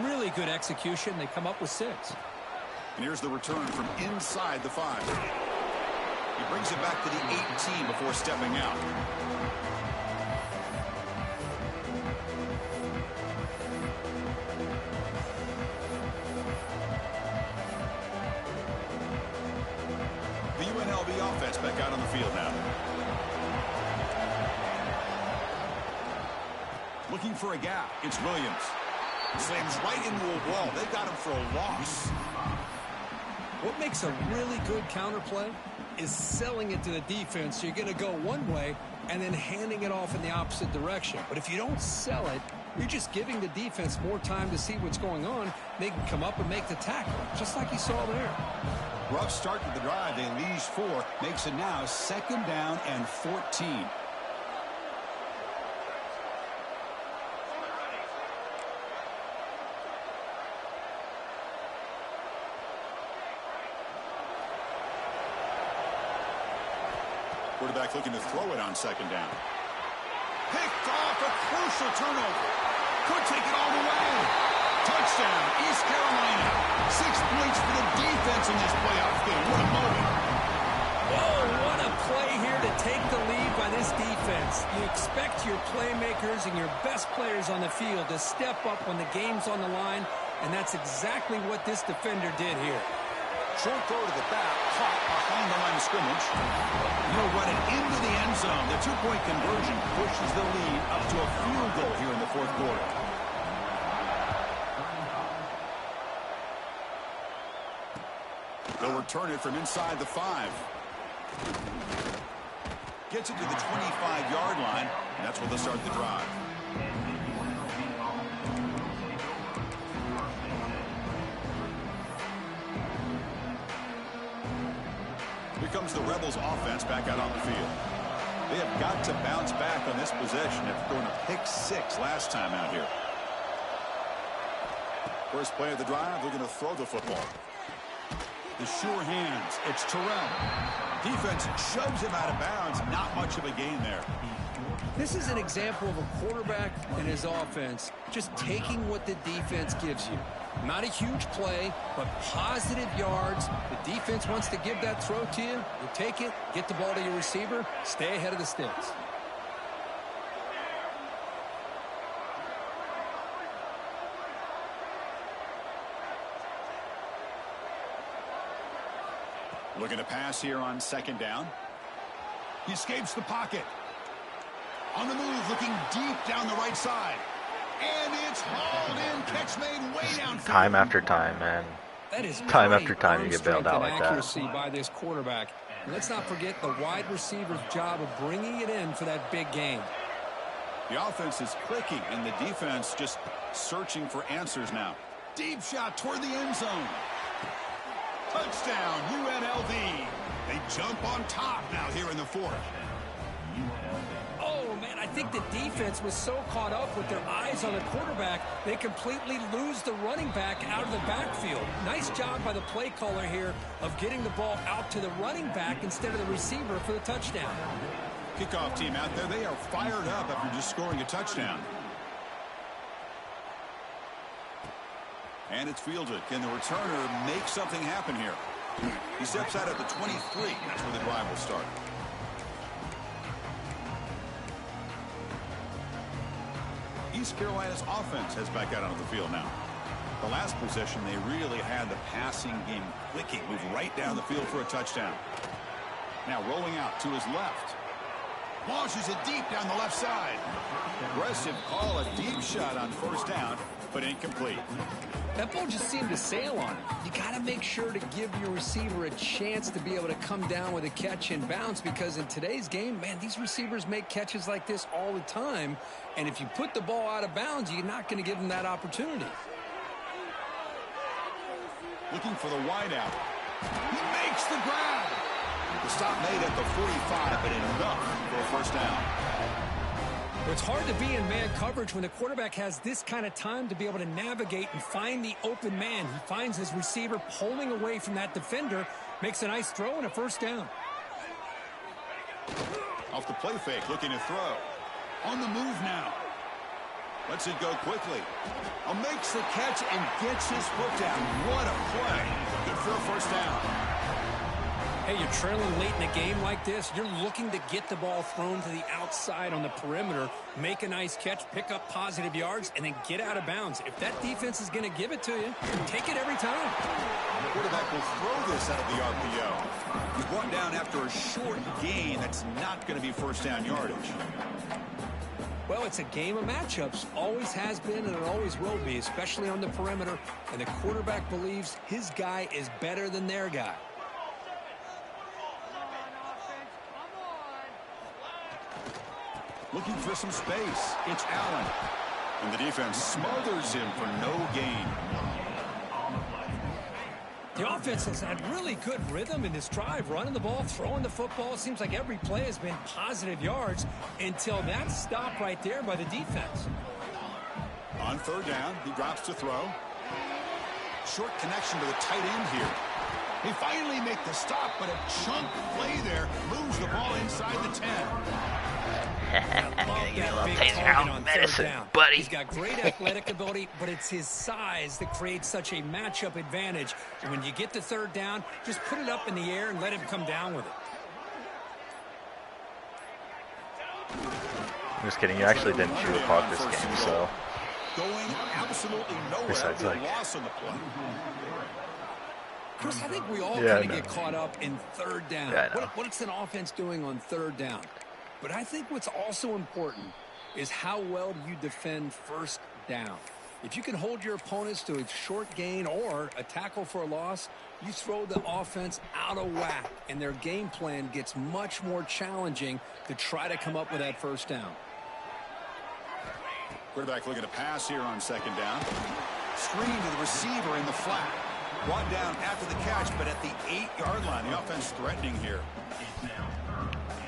Really good execution. They come up with 6. And here's the return from inside the 5. He brings it back to the 18 before stepping out. The UNLV offense back out on the field now. Looking for a gap. It's Williams. Slams right into a wall. They got him for a loss. What makes a really good counterplay is selling it to the defense. So you're going to go one way and then handing it off in the opposite direction. But if you don't sell it, you're just giving the defense more time to see what's going on. They can come up and make the tackle, just like you saw there. Rough start to the drive. They leash 4. Makes it now 2nd down and 14. Quarterback looking to throw it on 2nd down. Picked off, a crucial turnover. Could take it all the way. Touchdown, East Carolina. 6 points for the defense in this playoff game. What a moment. Whoa, what a play here to take the lead by this defense. You expect your playmakers and your best players on the field to step up when the game's on the line, and that's exactly what this defender did here. Short throw to the back, caught behind the line of scrimmage. He'll run it into the end zone. The 2-point conversion pushes the lead up to a field goal here in the 4th quarter. They'll return it from inside the 5. Gets it to the 25-yard line, and that's where they'll start the drive. Here comes the Rebels offense back out on the field. They have got to bounce back on this possession after throwing a pick 6 last time out here. First play of the drive, they're going to throw the football. The sure hands, it's Terrell. Defense shoves him out of bounds. Not much of a gain there. This is an example of a quarterback and his offense just taking what the defense gives you. Not a huge play, but positive yards. The defense wants to give that throw to you. You take it, get the ball to your receiver, stay ahead of the sticks. Looking to pass here on 2nd down. He escapes the pocket. On the move, looking deep down the right side. And it's hauled in. Catch made way downfield. Time after time, man. That is Time after time you get bailed out like that. Accuracy by this quarterback. And let's not forget the wide receiver's job of bringing it in for that big gain. The offense is clicking, and the defense just searching for answers now. Deep shot toward the end zone. Touchdown, UNLV. They jump on top now here in the fourth. Oh, man, I think the defense was so caught up with their eyes on the quarterback, they completely lose the running back out of the backfield. Nice job by the play caller here of getting the ball out to the running back instead of the receiver for the touchdown. Kickoff team out there, they are fired up after just scoring a touchdown. And it's fielded. Can the returner make something happen here? He steps out at the 23. That's where the drive will start. East Carolina's offense heads back out onto the field now. The last possession, they really had the passing game clicking. Move right down the field for a touchdown. Now rolling out to his left. Launches it deep down the left side. Aggressive call, a deep shot on first down, but incomplete. That ball just seemed to sail on it. You got to make sure to give your receiver a chance to be able to come down with a catch and bounce, because in today's game, man, these receivers make catches like this all the time. And if you put the ball out of bounds, you're not going to give them that opportunity. Looking for the wideout. He makes the grab. The stop made at the 45, but enough for a first down. It's hard to be in man coverage when the quarterback has this kind of time to be able to navigate and find the open man. He finds his receiver pulling away from that defender, makes a nice throw and a first down. Off the play fake, looking to throw. On the move now. Lets it go quickly. Makes the catch and gets his foot down. What a play. Good for a first down. Hey, you're trailing late in a game like this. You're looking to get the ball thrown to the outside on the perimeter, make a nice catch, pick up positive yards, and then get out of bounds. If that defense is going to give it to you, take it every time. The quarterback will throw this out of the RPO. He's brought down after a short gain. That's not going to be first down yardage. Well, it's a game of matchups. Always has been, and it always will be, especially on the perimeter. And the quarterback believes his guy is better than their guy. Looking for some space. It's Allen. And the defense smothers him for no gain. The offense has had really good rhythm in this drive, running the ball, throwing the football. It seems like every play has been positive yards until that stop right there by the defense. On third down, he drops to throw. Short connection to the tight end here. They finally make the stop, but a chunk play there moves the ball inside the 10. I'm gonna give you a little taste of your own medicine, buddy. He's got great athletic ability, but it's his size that creates such a matchup advantage. And when you get to third down, just put it up in the air and let him come down with it. I'm just kidding. You actually didn't chew a clock this game, so. Going absolutely nowhere. Besides, like, loss on the play. Chris, I think we all kind of get caught up in third down. Yeah, what's an offense doing on third down? But I think what's also important is how well do you defend first down. If you can hold your opponents to a short gain or a tackle for a loss, you throw the offense out of whack, and their game plan gets much more challenging to try to come up with that first down. Quarterback looking to pass here on second down. Screen to the receiver in the flat. Brought down after the catch, but at the 8-yard line. The offense threatening here.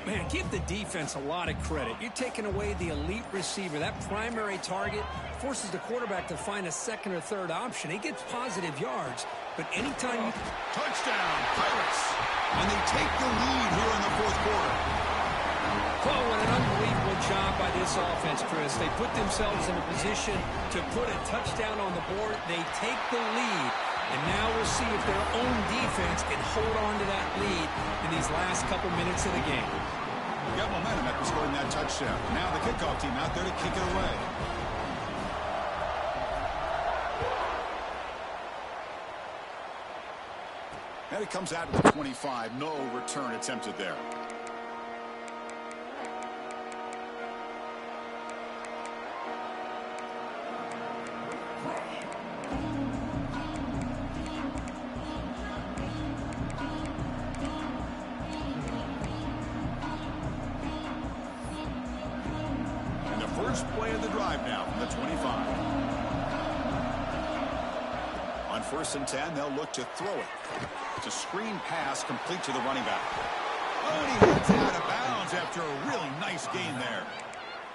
Man, give the defense a lot of credit. You're taking away the elite receiver. That primary target forces the quarterback to find a second or third option. He gets positive yards, but anytime you... Touchdown, Pirates. And they take the lead here in the fourth quarter. Oh, what an unbelievable job by this offense, Chris. They put themselves in a position to put a touchdown on the board. They take the lead. And now we'll see if their own defense can hold on to that lead in these last couple minutes of the game. We got momentum after scoring that touchdown. Now the kickoff team out there to kick it away. And it comes out to the 25. No return attempted there. first play of the drive now from the 25. On 1st and 10, they'll look to throw it. It's a screen pass complete to the running back. Oh, and he heads out of bounds after a really nice gain there.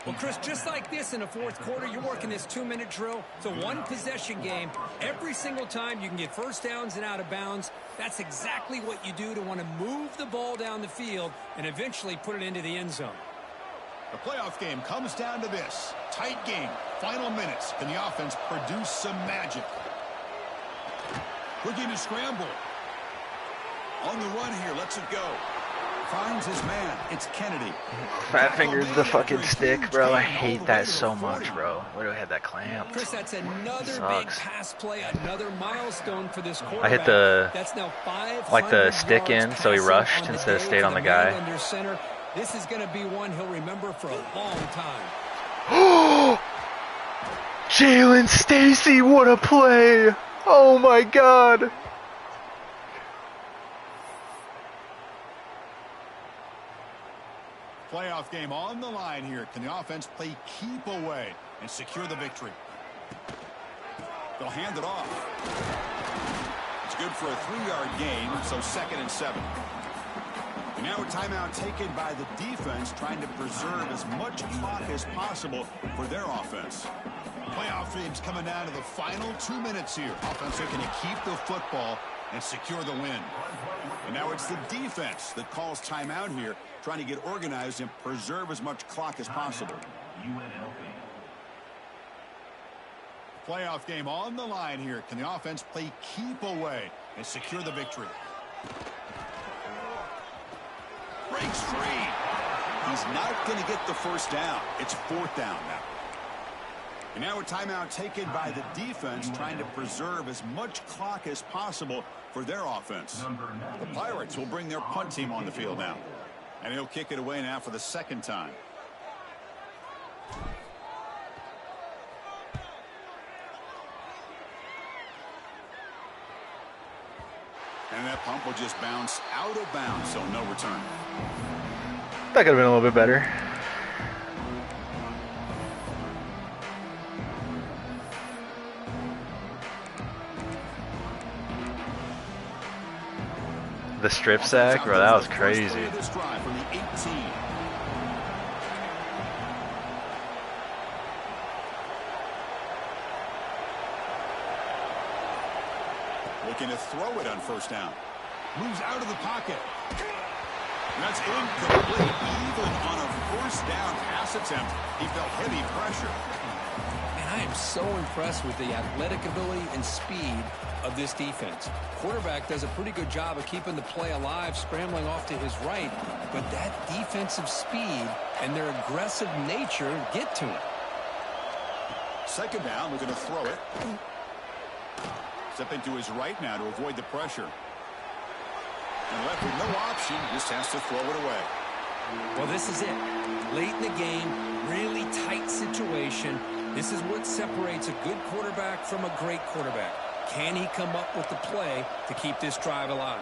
Well, Chris, just like this in the 4th quarter, you're working this 2-minute drill. It's a one-possession game. Every single time you can get first downs and out of bounds. That's exactly what you do to want to move the ball down the field and eventually put it into the end zone. The playoff game comes down to this. Tight game. Final minutes. Can the offense produce some magic? Looking to scramble. On the run here. Lets it go. Finds his man. It's Kennedy. Fat fingers the fucking stick, bro. I hate that so much, bro. Why do I have that clamp? Chris, that's another big pass play, another milestone for this quarterback. I hit the that's now 500 like the stick in, so he rushed instead of stayed on the guy. Center. This is going to be one he'll remember for a long time. Jalen Stacy, what a play! Oh my God! Playoff game on the line here. Can the offense play keep away and secure the victory? They'll hand it off. It's good for a 3-yard gain, so 2nd and 7. And now a timeout taken by the defense, trying to preserve as much clock as possible for their offense. Playoff game's coming down to the final 2 minutes here. Offense looking to keep the football and secure the win. And now it's the defense that calls timeout here, trying to get organized and preserve as much clock as possible. UNLV. Playoff game on the line here. Can the offense play keep away and secure the victory? Breaks free. He's not going to get the first down. It's 4th down now. And now a timeout taken by the defense, trying to preserve as much clock as possible for their offense. The Pirates will bring their punt team on the field now. And he'll kick it away now for the 2nd time. And that pump will just bounce out of bounds, so no return. That could have been a little bit better. The strip sack, bro, that was crazy. From the 18. Looking to throw it on 1st down. Moves out of the pocket. And that's incomplete. Even on a 1st down pass attempt, he felt heavy pressure. And I am so impressed with the athletic ability and speed of this defense. Quarterback does a pretty good job of keeping the play alive, scrambling off to his right, but that defensive speed and their aggressive nature get to him. 2nd down, looking to throw it. Stepping to his right now to avoid the pressure. And left with no option, just has to throw it away. Well, this is it. Late in the game, really tight situation. This is what separates a good quarterback from a great quarterback. Can he come up with the play to keep this drive alive?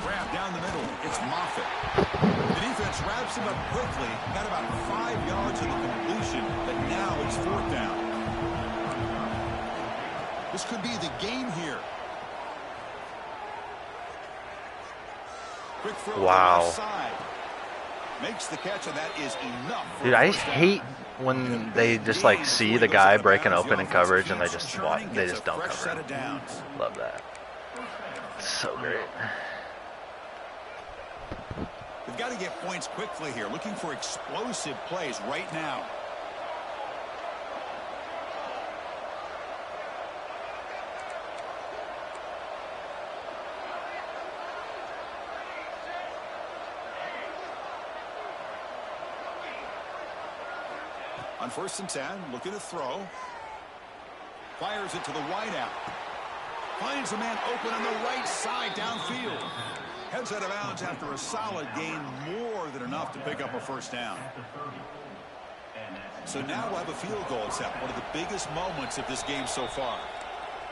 Grab down the middle. It's Moffitt. The defense wraps him up quickly. Got about 5 yards of the completion, but now it's 4th down. This could be the game here. Quick throw. Wow. Makes the catch, and that is enough. Dude, I just hate when they just like see the guy breaking open in coverage and they just don't cover him. Love that. It's so great. They've got to get points quickly here. Looking for explosive plays right now. On 1st and 10, looking to throw. Fires it to the wideout. Finds a man open on the right side downfield. Heads out of bounds after a solid gain, more than enough to pick up a 1st down. So now we'll have a field goal attempt, one of the biggest moments of this game so far.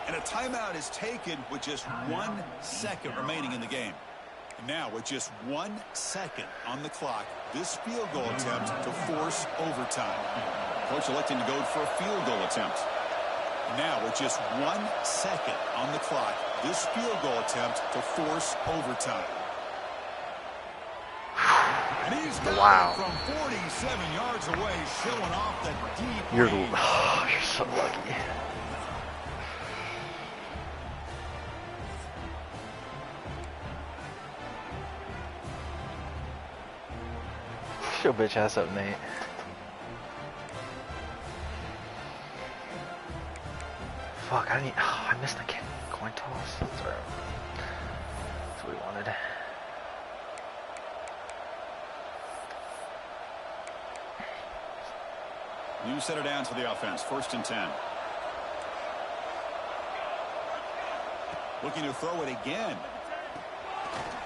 And a timeout is taken with just 1 second remaining in the game. And now with just 1 second on the clock, this field goal attempt to force overtime. Coach electing to go for a field goal attempt. Now with just 1 second on the clock, this field goal attempt to force overtime. And he's got it from 47 yards away, showing off the deep range. You're so lucky. Shut your bitch ass up, Nate. Fuck, I missed the coin toss. Sorry. That's what we wanted. You set it down to the offense. 1st and 10. Looking to throw it again.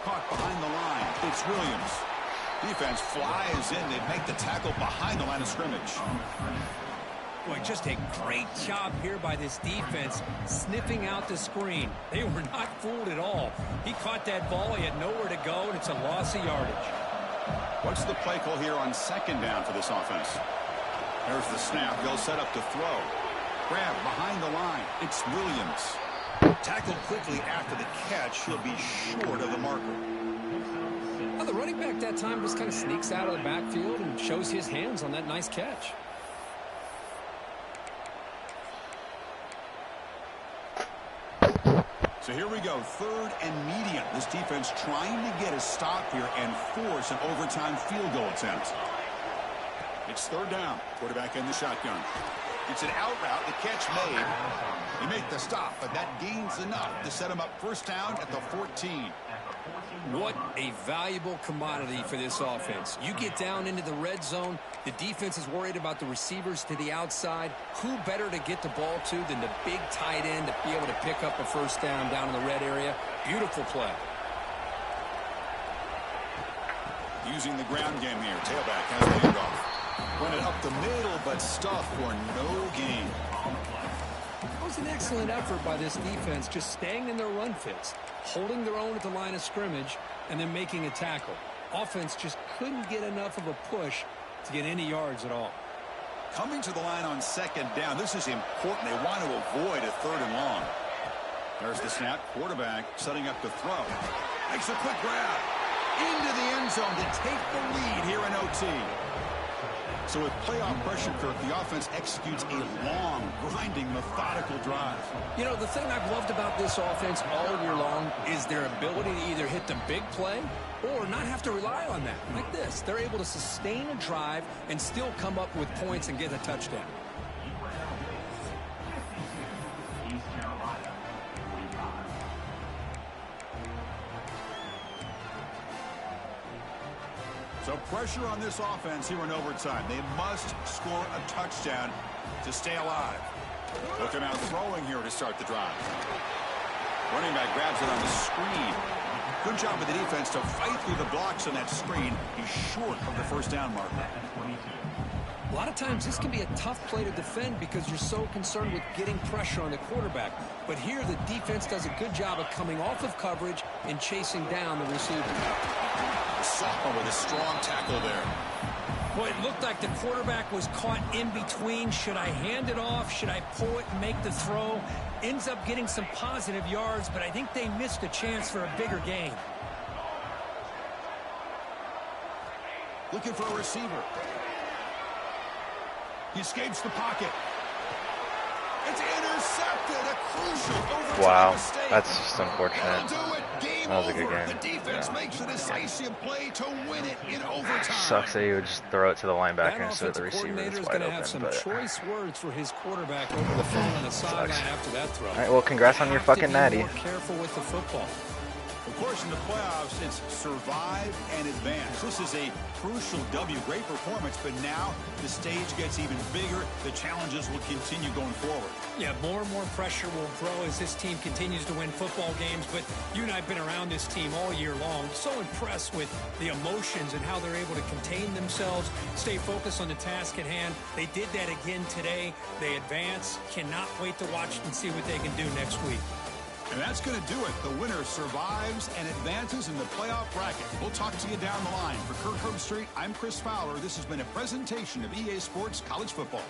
Caught behind the line. It's Williams. Defense flies in. They make the tackle behind the line of scrimmage. Boy, just a great job here by this defense, sniffing out the screen. They were not fooled at all. He caught that ball. He had nowhere to go, and it's a loss of yardage. What's the play call here on 2nd down for this offense? There's the snap. They'll set up to throw. Grab behind the line. It's Williams. Tackled quickly after the catch. He'll be short of the marker. Well, the running back that time just kind of sneaks out of the backfield and shows his hands on that nice catch. So here we go, 3rd and medium. This defense trying to get a stop here and force an overtime field goal attempt. It's 3rd down. Quarterback in the shotgun. It's an out route. The catch made. They make the stop, but that gains enough to set him up 1st down at the 14. What a valuable commodity for this offense. You get down into the red zone, the defense is worried about the receivers to the outside. Who better to get the ball to than the big tight end to be able to pick up a 1st down in the red area? Beautiful play. Using the ground game here. Tailback has the handoff. Run it up the middle, but stuffed for no gain. That was an excellent effort by this defense, just staying in their run fits, holding their own at the line of scrimmage, and then making a tackle. Offense just couldn't get enough of a push to get any yards at all. Coming to the line on 2nd down. This is important. They want to avoid a 3rd and long. There's the snap. Quarterback setting up to throw. Makes a quick grab. Into the end zone to take the lead here in OT. So with playoff pressure, Kirk, the offense executes a long, grinding, methodical drive. You know, the thing I've loved about this offense all year long is their ability to either hit the big play or not have to rely on that. Like this, they're able to sustain a drive and still come up with points and get a touchdown. So pressure on this offense here in overtime. They must score a touchdown to stay alive. Looking out throwing here to start the drive. Running back grabs it on the screen. Good job with the defense to fight through the blocks on that screen. He's short of the 1st down marker. A lot of times this can be a tough play to defend because you're so concerned with getting pressure on the quarterback. But here the defense does a good job of coming off of coverage and chasing down the receiver. Sophomore with a strong tackle there. Boy, it looked like the quarterback was caught in between. Should I hand it off? Should I pull it and make the throw? Ends up getting some positive yards, but I think they missed a chance for a bigger gain. Looking for a receiver. He escapes the pocket. It's intercepted. A crucial overtime mistake. That's just unfortunate. Game that was a good over. game. The defense makes a decisive play to win it in overtime. Sucks that he would just throw it to the linebacker That instead of the receiver. coordinator That's is wide going to have open, some choice words for his quarterback over the phone on the sideline after that throw. All right, well, congrats on your fucking natty. More careful with the football. Of course, in the playoffs, it's survive and advance. This is a crucial W. Great performance, but now the stage gets even bigger. The challenges will continue going forward. Yeah, more and more pressure will grow as this team continues to win football games. But you and I have been around this team all year long. So impressed with the emotions and how they're able to contain themselves, stay focused on the task at hand. They did that again today. They advance. Cannot wait to watch and see what they can do next week. And that's going to do it. The winner survives and advances in the playoff bracket. We'll talk to you down the line. For Kirk Herbstreit, I'm Chris Fowler. This has been a presentation of EA Sports College Football.